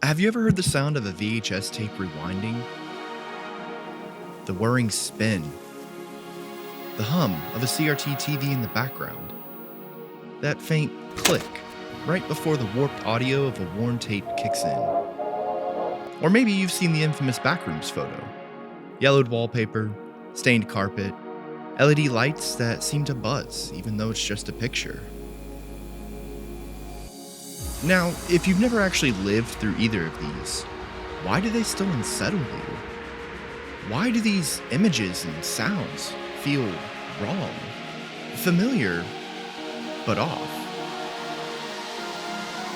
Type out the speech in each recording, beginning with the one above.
Have you ever heard the sound of a VHS tape rewinding? The whirring spin. The hum of a CRT TV in the background. That faint click right before the warped audio of a worn tape kicks in. Or maybe you've seen the infamous Backrooms photo. Yellowed wallpaper, stained carpet, LED lights that seem to buzz even though it's just a picture. Now, if you've never actually lived through either of these, why do they still unsettle you? Why do these images and sounds feel wrong, familiar, but off?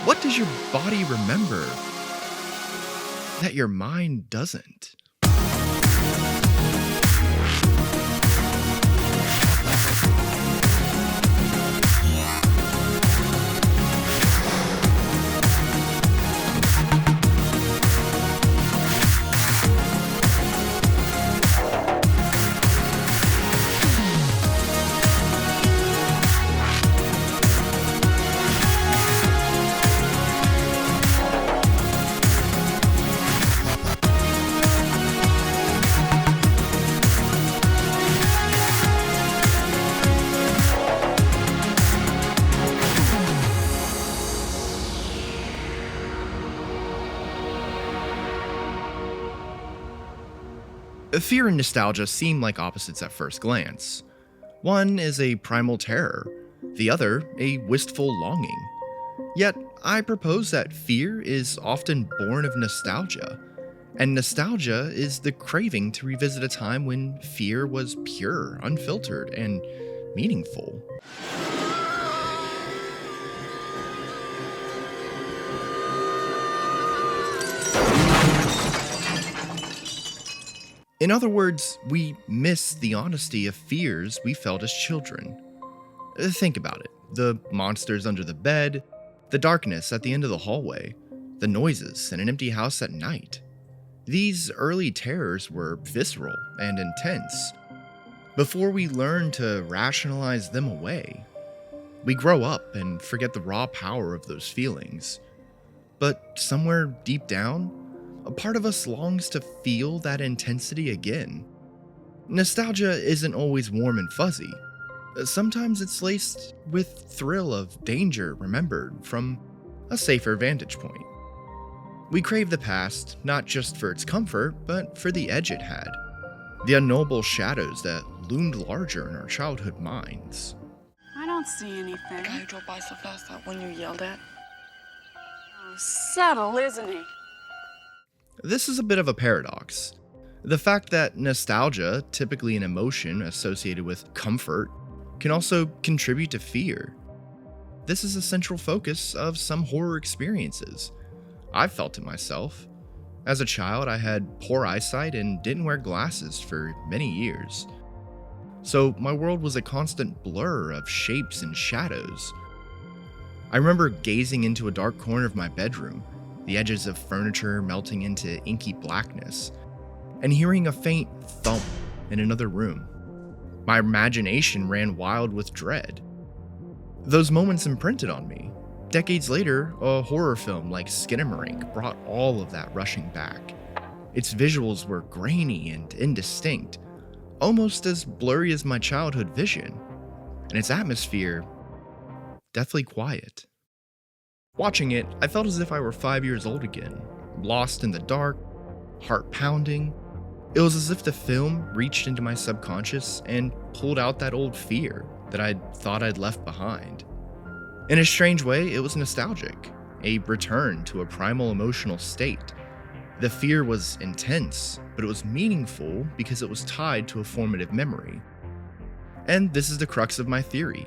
What does your body remember that your mind doesn't? Fear and nostalgia seem like opposites at first glance. One is a primal terror, the other a wistful longing. Yet, I propose that fear is often born of nostalgia, and nostalgia is the craving to revisit a time when fear was pure, unfiltered, and meaningful. In other words, we miss the honesty of fears we felt as children. Think about it. The monsters under the bed, the darkness at the end of the hallway, the noises in an empty house at night. These early terrors were visceral and intense. Before we learn to rationalize them away, we grow up and forget the raw power of those feelings. But somewhere deep down, a part of us longs to feel that intensity again. Nostalgia isn't always warm and fuzzy. Sometimes it's laced with thrill of danger remembered from a safer vantage point. We crave the past, not just for its comfort, but for the edge it had. The unknowable shadows that loomed larger in our childhood minds. I don't see anything. The guy who drove by so fast, that one you yelled at? Oh, subtle, isn't he? This is a bit of a paradox. The fact that nostalgia, typically an emotion associated with comfort, can also contribute to fear. This is a central focus of some horror experiences. I've felt it myself. As a child, I had poor eyesight and didn't wear glasses for many years. So my world was a constant blur of shapes and shadows. I remember gazing into a dark corner of my bedroom, the edges of furniture melting into inky blackness, and hearing a faint thump in another room. My imagination ran wild with dread. Those moments imprinted on me. Decades later, a horror film like Skinamarink brought all of that rushing back. Its visuals were grainy and indistinct, almost as blurry as my childhood vision, and its atmosphere deathly quiet. Watching it, I felt as if I were 5 years old again, lost in the dark, heart pounding. It was as if the film reached into my subconscious and pulled out that old fear that I'd thought I'd left behind. In a strange way, it was nostalgic, a return to a primal emotional state. The fear was intense, but it was meaningful because it was tied to a formative memory. And this is the crux of my theory.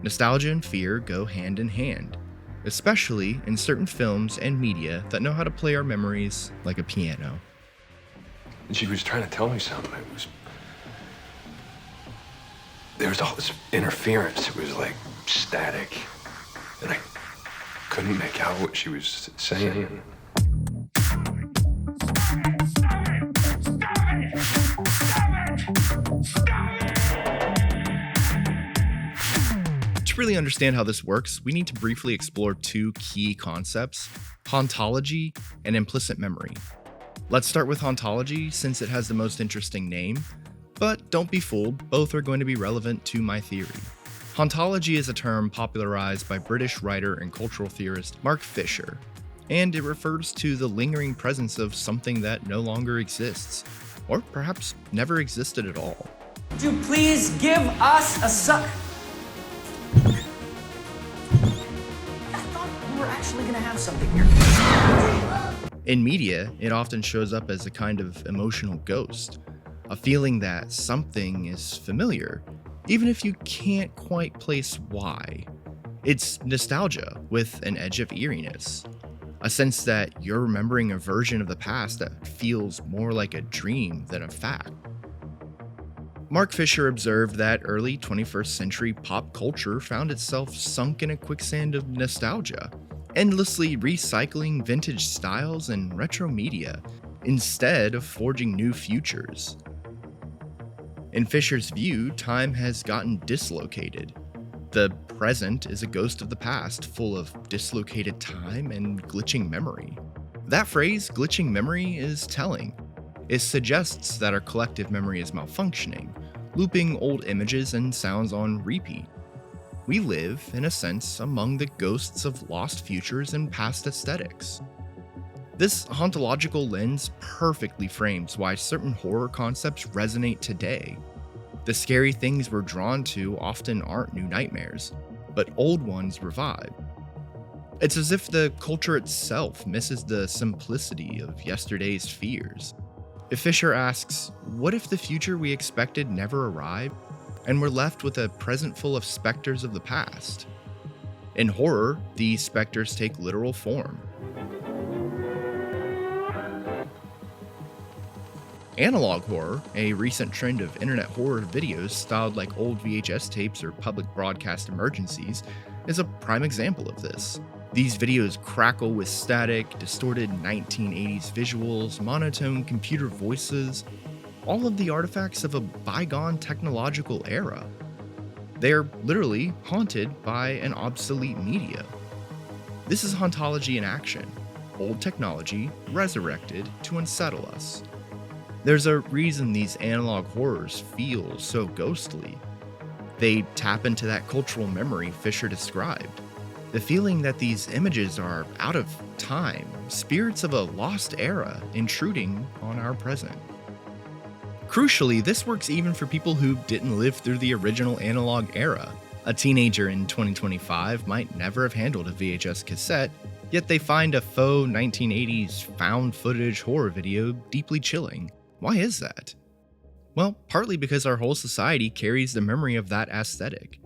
Nostalgia and fear go hand in hand, especially in certain films and media that know how to play our memories like a piano. And she was trying to tell me something. There was all this interference. It was like static. And I couldn't make out what she was saying. To really understand how this works, we need to briefly explore two key concepts: Hauntology and implicit memory. Let's start with hauntology since it has the most interesting name, but don't be fooled, both are going to be relevant to my theory. Hauntology is a term popularized by British writer and cultural theorist Mark Fisher, and it refers to the lingering presence of something that no longer exists, or perhaps never existed at all. Would you please give us a I thought we were actually gonna have something here. In media, it often shows up as a kind of emotional ghost, a feeling that something is familiar, even if you can't quite place why. It's nostalgia with an edge of eeriness, a sense that you're remembering a version of the past that feels more like a dream than a fact. Mark Fisher observed that early 21st century pop culture found itself sunk in a quicksand of nostalgia, endlessly recycling vintage styles and retro media instead of forging new futures. In Fisher's view, time has gotten dislocated. The present is a ghost of the past, full of dislocated time and glitching memory. That phrase, glitching memory, is telling. It suggests that our collective memory is malfunctioning, looping old images and sounds on repeat. We live, in a sense, among the ghosts of lost futures and past aesthetics. This hauntological lens perfectly frames why certain horror concepts resonate today. The scary things we're drawn to often aren't new nightmares, but old ones revive. It's as if the culture itself misses the simplicity of yesterday's fears. If Fisher asks, what if the future we expected never arrived, and we're left with a present full of specters of the past? In horror, these specters take literal form. Analog horror, a recent trend of internet horror videos styled like old VHS tapes or public broadcast emergencies, is a prime example of this. These videos crackle with static, distorted 1980s visuals, monotone computer voices, all of the artifacts of a bygone technological era. They're literally haunted by an obsolete media. This is hauntology in action, old technology resurrected to unsettle us. There's a reason these analog horrors feel so ghostly. They tap into that cultural memory Fisher described. The feeling that these images are out of time, spirits of a lost era intruding on our present. Crucially, this works even for people who didn't live through the original analog era. A teenager in 2025 might never have handled a VHS cassette, yet they find a faux 1980s found footage horror video deeply chilling. Why is that? Well, partly because our whole society carries the memory of that aesthetic.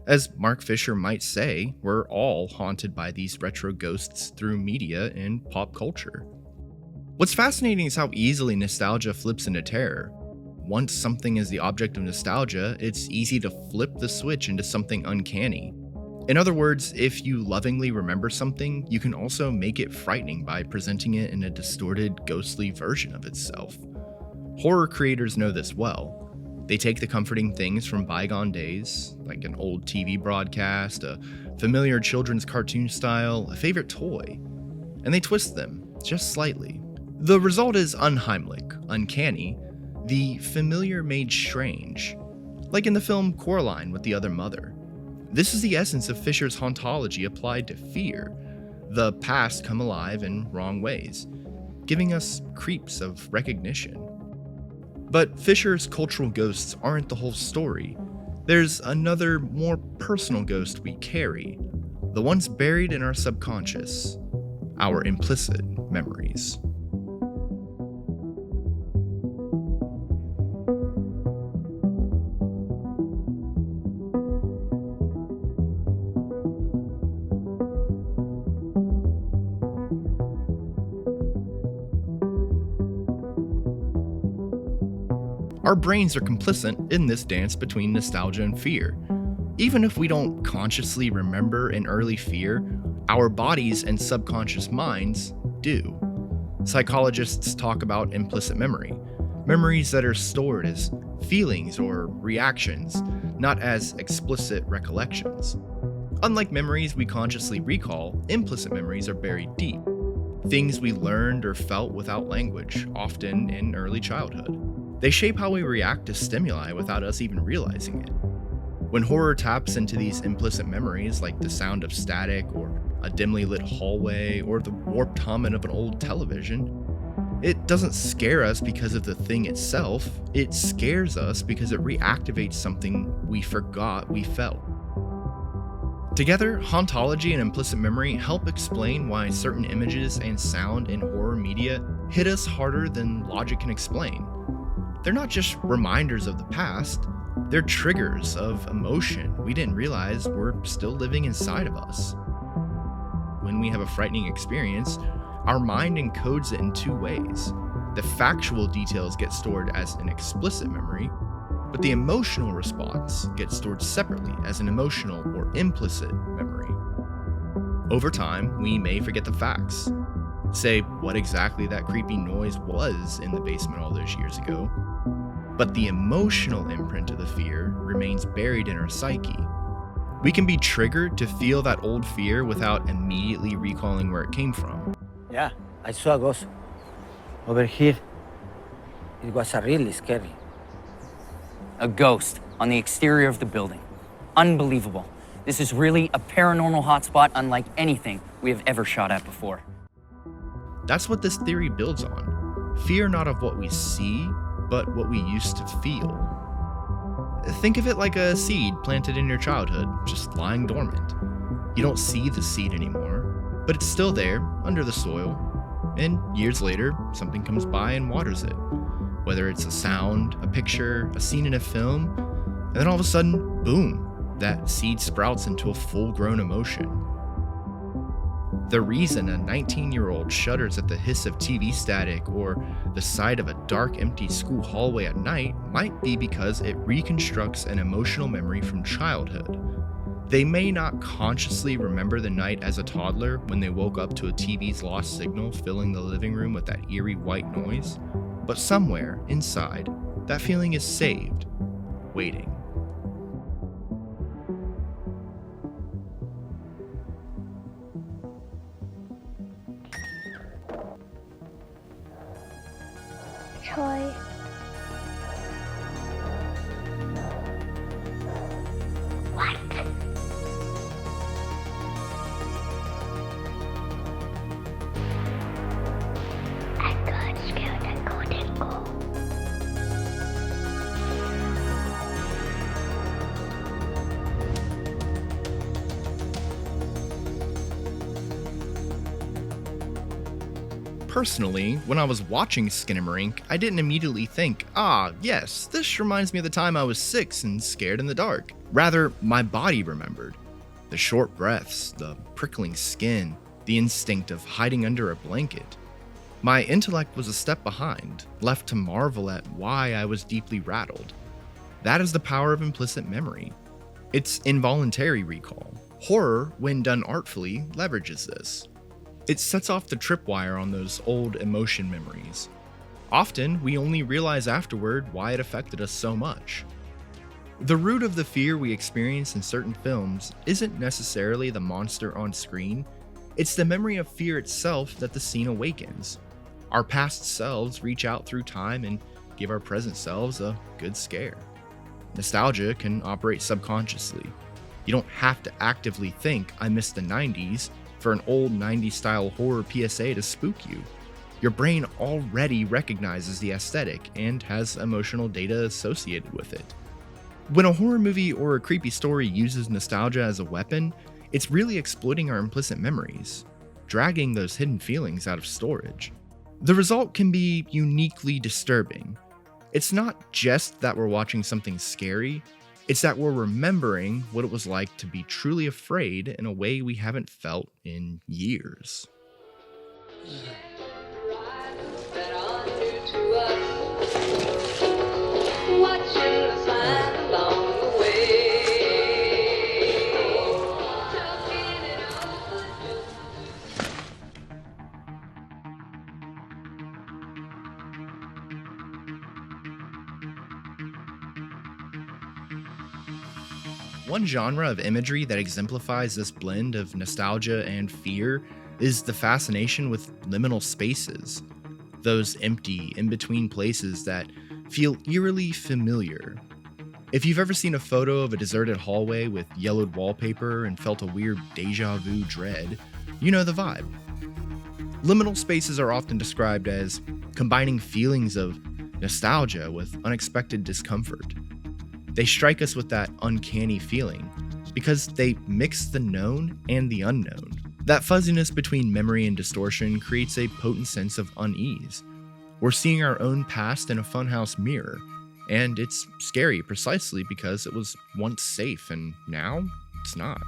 As Mark Fisher might say, we're all haunted by these retro ghosts through media and pop culture. What's fascinating is how easily nostalgia flips into terror. Once something is the object of nostalgia, it's easy to flip the switch into something uncanny. In other words, if you lovingly remember something, you can also make it frightening by presenting it in a distorted, ghostly version of itself. Horror creators know this well. They take the comforting things from bygone days, like an old TV broadcast, a familiar children's cartoon style, a favorite toy, and they twist them, just slightly. The result is unheimlich, uncanny, the familiar made strange, like in the film Coraline with the Other Mother. This is the essence of Fisher's hauntology applied to fear, the past come alive in wrong ways, giving us creeps of recognition. But Fisher's cultural ghosts aren't the whole story. There's another, more personal ghost we carry, the ones buried in our subconscious, our implicit memories. Our brains are complicit in this dance between nostalgia and fear. Even if we don't consciously remember an early fear, our bodies and subconscious minds do. Psychologists talk about implicit memory, memories that are stored as feelings or reactions, not as explicit recollections. Unlike memories we consciously recall, implicit memories are buried deep. things we learned or felt without language, often in early childhood. They shape how we react to stimuli without us even realizing it. When horror taps into these implicit memories, like the sound of static, or a dimly lit hallway, or the warped hum of an old television, it doesn't scare us because of the thing itself, it scares us because it reactivates something we forgot we felt. Together, hauntology and implicit memory help explain why certain images and sound in horror media hit us harder than logic can explain. They're not just reminders of the past, they're triggers of emotion we didn't realize were still living inside of us. When we have a frightening experience, our mind encodes it in two ways. The factual details get stored as an explicit memory, but the emotional response gets stored separately as an emotional or implicit memory. Over time, we may forget the facts. Say what exactly that creepy noise was in the basement all those years ago, but the emotional imprint of the fear remains buried in our psyche. We can be triggered to feel that old fear without immediately recalling where it came from. Yeah, I saw a ghost over here. It was really scary. A ghost on the exterior of the building. Unbelievable. This is really a paranormal hotspot unlike anything we have ever shot at before. That's what this theory builds on. Fear not of what we see, but what we used to feel. Think of it like a seed planted in your childhood, just lying dormant. You don't see the seed anymore, but it's still there, under the soil, and years later, something comes by and waters it. Whether it's a sound, a picture, a scene in a film, and then all of a sudden, boom, that seed sprouts into a full-grown emotion. The reason a 19-year-old shudders at the hiss of TV static or the sight of a dark, empty school hallway at night might be because it reconstructs an emotional memory from childhood. They may not consciously remember the night as a toddler when they woke up to a TV's lost signal filling the living room with that eerie white noise, but somewhere inside, that feeling is saved, waiting. Troy. What? I got scared and couldn't go. Personally, when I was watching Skinamarink, I didn't immediately think, yes, this reminds me of the time I was 6 and scared in the dark. Rather, my body remembered. The short breaths, the prickling skin, the instinct of hiding under a blanket. My intellect was a step behind, left to marvel at why I was deeply rattled. That is the power of implicit memory. It's involuntary recall. Horror, when done artfully, leverages this. It sets off the tripwire on those old emotion memories. Often, we only realize afterward why it affected us so much. The root of the fear we experience in certain films isn't necessarily the monster on screen, it's the memory of fear itself that the scene awakens. Our past selves reach out through time and give our present selves a good scare. Nostalgia can operate subconsciously. You don't have to actively think, I miss the 90s, for an old 90s style horror PSA to spook you. Your brain already recognizes the aesthetic and has emotional data associated with it. When a horror movie or a creepy story uses nostalgia as a weapon, it's really exploiting our implicit memories, dragging those hidden feelings out of storage. The result can be uniquely disturbing. It's not just that we're watching something scary, it's that we're remembering what it was like to be truly afraid in a way we haven't felt in years. One genre of imagery that exemplifies this blend of nostalgia and fear is the fascination with liminal spaces, those empty, in-between places that feel eerily familiar. If you've ever seen a photo of a deserted hallway with yellowed wallpaper and felt a weird deja vu dread, you know the vibe. Liminal spaces are often described as combining feelings of nostalgia with unexpected discomfort. They strike us with that uncanny feeling because they mix the known and the unknown. That fuzziness between memory and distortion creates a potent sense of unease. We're seeing our own past in a funhouse mirror, and it's scary precisely because it was once safe and now it's not.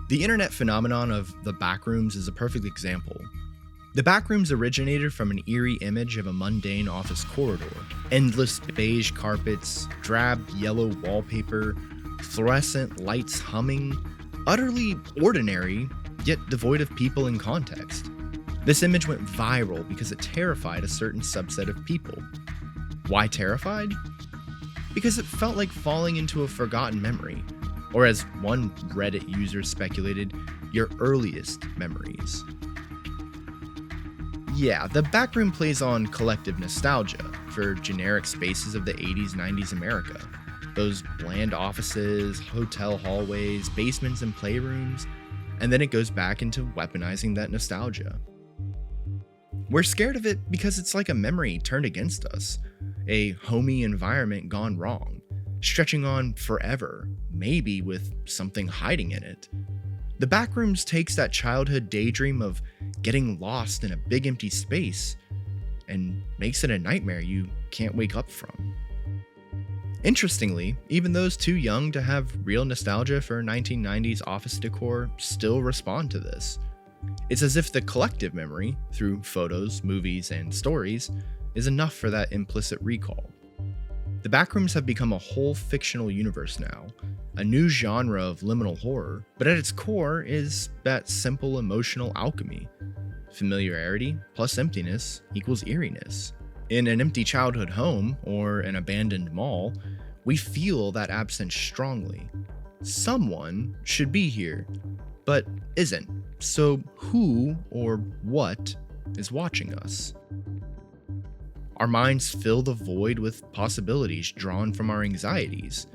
The internet phenomenon of the Backrooms is a perfect example. The Backrooms originated from an eerie image of a mundane office corridor. Endless beige carpets, drab yellow wallpaper, fluorescent lights humming, utterly ordinary, yet devoid of people and context. This image went viral because it terrified a certain subset of people. Why terrified? Because it felt like falling into a forgotten memory, or as one Reddit user speculated, your earliest memories. Yeah, the Backroom plays on collective nostalgia for generic spaces of the 80s, 90s America. Those bland offices, hotel hallways, basements, and playrooms, and then it goes back into weaponizing that nostalgia. We're scared of it because it's like a memory turned against us, a homey environment gone wrong, stretching on forever, maybe with something hiding in it. The Backrooms takes that childhood daydream of getting lost in a big empty space and makes it a nightmare you can't wake up from. Interestingly, even those too young to have real nostalgia for 1990s office decor still respond to this. It's as if the collective memory, through photos, movies, and stories, is enough for that implicit recall. The Backrooms have become a whole fictional universe now, a new genre of liminal horror, but at its core is that simple emotional alchemy. Familiarity plus emptiness equals eeriness. In an empty childhood home or an abandoned mall, we feel that absence strongly. Someone should be here, but isn't. So who or what is watching us? Our minds fill the void with possibilities drawn from our anxieties.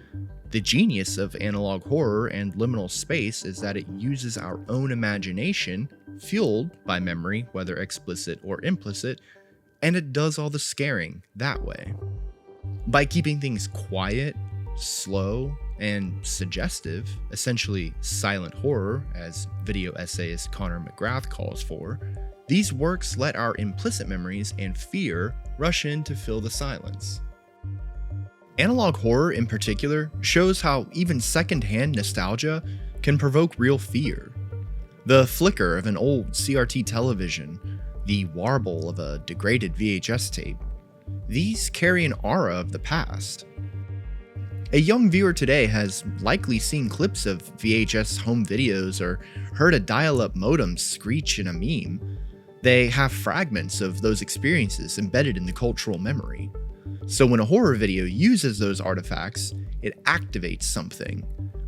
The genius of analog horror and liminal space is that it uses our own imagination, fueled by memory, whether explicit or implicit, and it does all the scaring that way. By keeping things quiet, slow, and suggestive, essentially silent horror, as video essayist Connor McGrath calls for, these works let our implicit memories and fear rush in to fill the silence. Analog horror in particular shows how even secondhand nostalgia can provoke real fear. The flicker of an old CRT television, the warble of a degraded VHS tape, these carry an aura of the past. A young viewer today has likely seen clips of VHS home videos or heard a dial-up modem screech in a meme. They have fragments of those experiences embedded in the cultural memory. So when a horror video uses those artifacts, it activates something.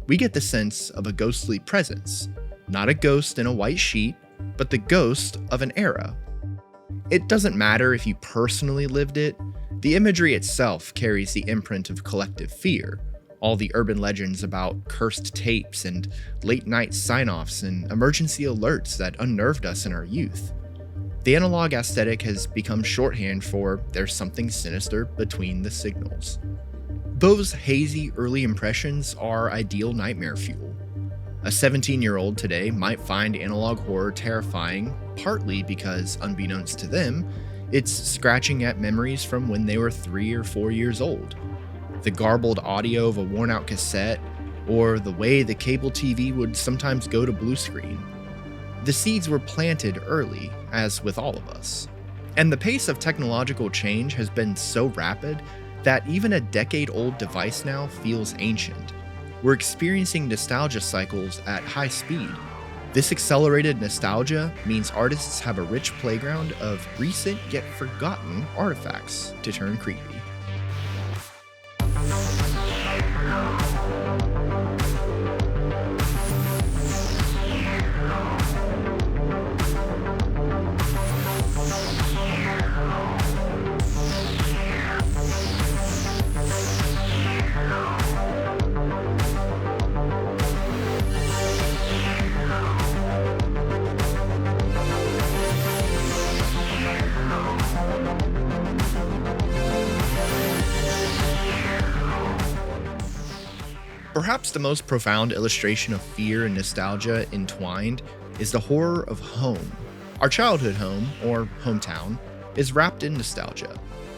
We get the sense of a ghostly presence, not a ghost in a white sheet, but the ghost of an era. It doesn't matter if you personally lived it, the imagery itself carries the imprint of collective fear. All the urban legends about cursed tapes and late-night sign-offs and emergency alerts that unnerved us in our youth. The analog aesthetic has become shorthand for there's something sinister between the signals. Those hazy early impressions are ideal nightmare fuel. A 17-year-old today might find analog horror terrifying, partly because, unbeknownst to them, it's scratching at memories from when they were 3 or 4 years old. The garbled audio of a worn-out cassette, or the way the cable TV would sometimes go to blue screen. The seeds were planted early, as with all of us. And the pace of technological change has been so rapid that even a decade-old device now feels ancient. We're experiencing nostalgia cycles at high speed. This accelerated nostalgia means artists have a rich playground of recent yet forgotten artifacts to turn creepy. Perhaps the most profound illustration of fear and nostalgia entwined is the horror of home. Our childhood home, or hometown, is wrapped in nostalgia.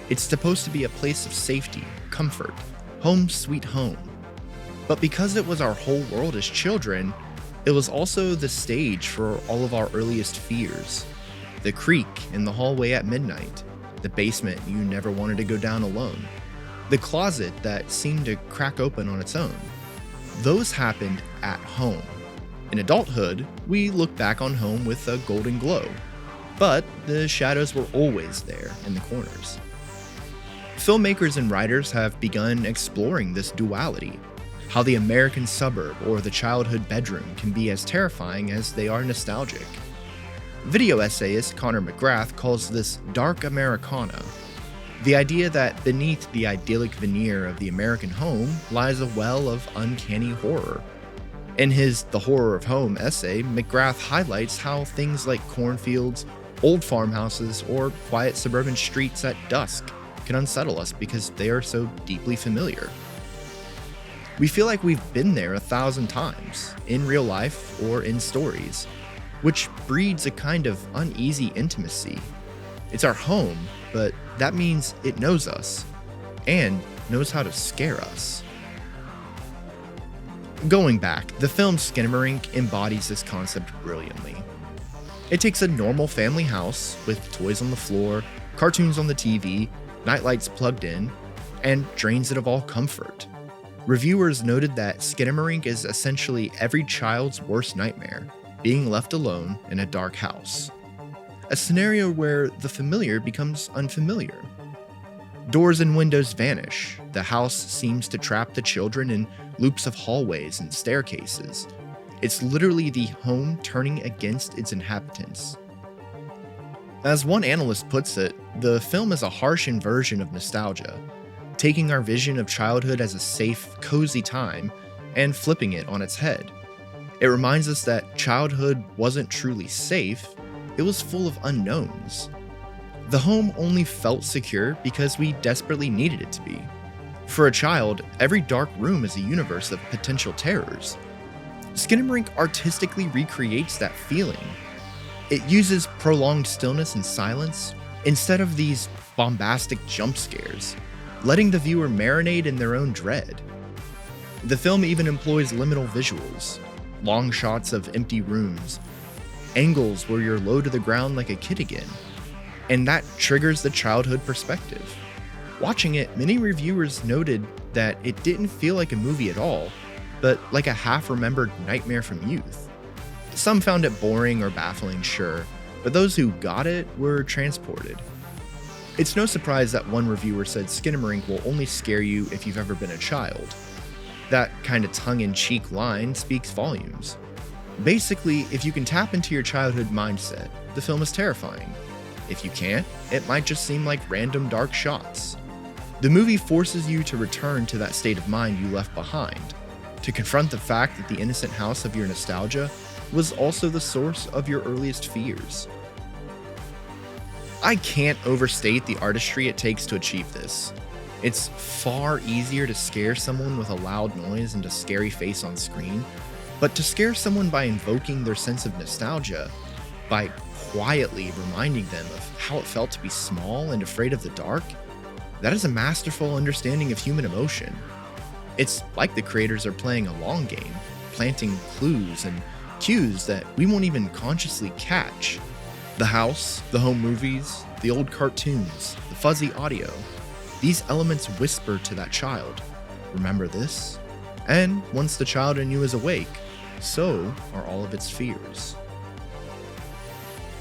It's supposed to be a place of safety, comfort, home sweet home. But because it was our whole world as children, it was also the stage for all of our earliest fears. The creak in the hallway at midnight, the basement you never wanted to go down alone, the closet that seemed to crack open on its own. Those happened at home. In adulthood, we look back on home with a golden glow, but the shadows were always there in the corners. Filmmakers and writers have begun exploring this duality, how the American suburb or the childhood bedroom can be as terrifying as they are nostalgic. Video essayist Connor McGrath calls this dark Americana, the idea that beneath the idyllic veneer of the American home lies a well of uncanny horror. In his The Horror of Home essay, McGrath highlights how things like cornfields, old farmhouses, or quiet suburban streets at dusk can unsettle us because they are so deeply familiar. We feel like we've been there 1,000 times, in real life or in stories, which breeds a kind of uneasy intimacy. It's our home, but that means it knows us, and knows how to scare us. Going back, the film Skinamarink embodies this concept brilliantly. It takes a normal family house with toys on the floor, cartoons on the TV, nightlights plugged in, and drains it of all comfort. Reviewers noted that Skinamarink is essentially every child's worst nightmare, being left alone in a dark house. A scenario where the familiar becomes unfamiliar. Doors and windows vanish. The house seems to trap the children in loops of hallways and staircases. It's literally the home turning against its inhabitants. As one analyst puts it, the film is a harsh inversion of nostalgia, taking our vision of childhood as a safe, cozy time and flipping it on its head. It reminds us that childhood wasn't truly safe, it was full of unknowns. The home only felt secure because we desperately needed it to be. For a child, every dark room is a universe of potential terrors. Skinamarink artistically recreates that feeling. It uses prolonged stillness and silence instead of these bombastic jump scares, letting the viewer marinate in their own dread. The film even employs liminal visuals, long shots of empty rooms, angles where you're low to the ground like a kid again, and that triggers the childhood perspective. Watching it, many reviewers noted that it didn't feel like a movie at all, but like a half-remembered nightmare from youth. Some found it boring or baffling, sure, but those who got it were transported. It's no surprise that one reviewer said Skinamarink will only scare you if you've ever been a child. That kind of tongue-in-cheek line speaks volumes. Basically, if you can tap into your childhood mindset, the film is terrifying. If you can't, it might just seem like random dark shots. The movie forces you to return to that state of mind you left behind, to confront the fact that the innocent house of your nostalgia was also the source of your earliest fears. I can't overstate the artistry it takes to achieve this. It's far easier to scare someone with a loud noise and a scary face on screen, but to scare someone by invoking their sense of nostalgia, by quietly reminding them of how it felt to be small and afraid of the dark, that is a masterful understanding of human emotion. It's like the creators are playing a long game, planting clues and cues that we won't even consciously catch. The house, the home movies, the old cartoons, the fuzzy audio, these elements whisper to that child, remember this? And once the child in you is awake, so are all of its fears.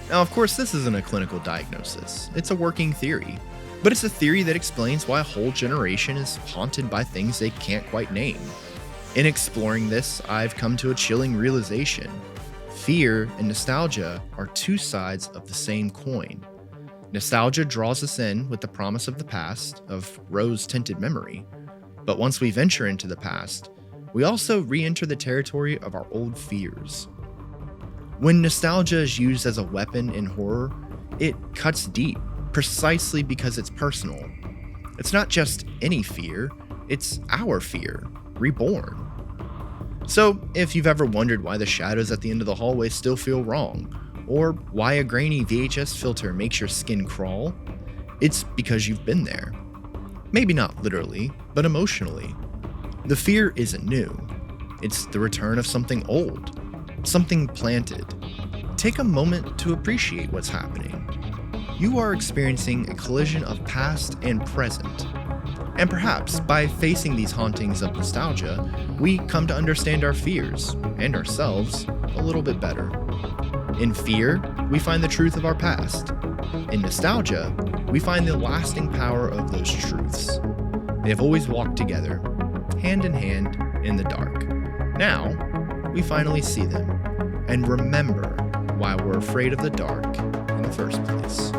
Now, of course, this isn't a clinical diagnosis. It's a working theory. But it's a theory that explains why a whole generation is haunted by things they can't quite name. In exploring this, I've come to a chilling realization. Fear and nostalgia are two sides of the same coin. Nostalgia draws us in with the promise of the past, of rose-tinted memory. But once we venture into the past, we also re-enter the territory of our old fears. When nostalgia is used as a weapon in horror, it cuts deep, precisely because it's personal. It's not just any fear, it's our fear, reborn. So, if you've ever wondered why the shadows at the end of the hallway still feel wrong, or why a grainy VHS filter makes your skin crawl, it's because you've been there. Maybe not literally, but emotionally. The fear isn't new. It's the return of something old, something planted. Take a moment to appreciate what's happening. You are experiencing a collision of past and present. And perhaps by facing these hauntings of nostalgia, we come to understand our fears and ourselves a little bit better. In fear, we find the truth of our past. In nostalgia, we find the lasting power of those truths. They have always walked together, hand in hand, in the dark. Now, we finally see them and remember why we're afraid of the dark in the first place.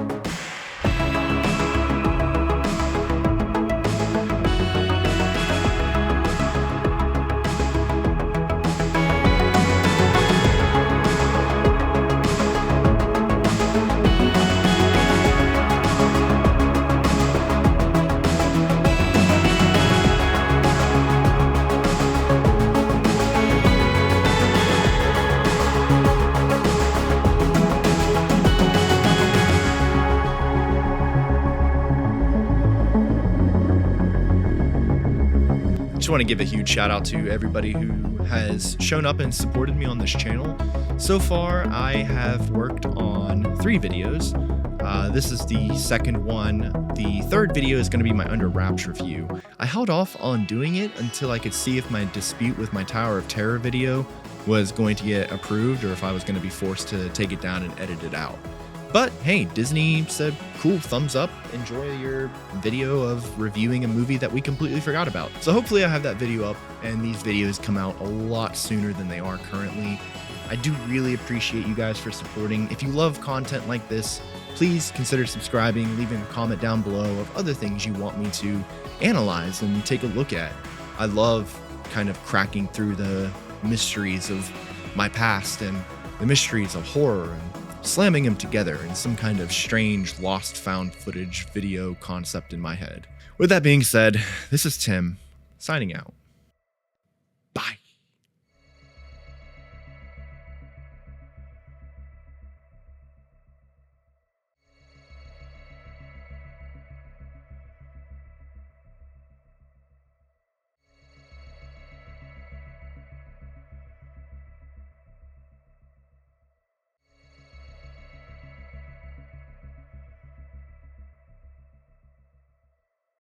I just want to give a huge shout out to everybody who has shown up and supported me on this channel. So far, I have worked on 3 videos. This is the second one. The third video is going to be my Under Wraps review. I held off on doing it until I could see if my dispute with my Tower of Terror video was going to get approved or if I was going to be forced to take it down and edit it out. But hey, Disney said, cool, thumbs up, enjoy your video of reviewing a movie that we completely forgot about. So hopefully I have that video up and these videos come out a lot sooner than they are currently. I do really appreciate you guys for supporting. If you love content like this, please consider subscribing, leaving a comment down below of other things you want me to analyze and take a look at. I love kind of cracking through the mysteries of my past and the mysteries of horror and slamming them together in some kind of strange lost found footage video concept in my head. With that being said, this is Tim, signing out.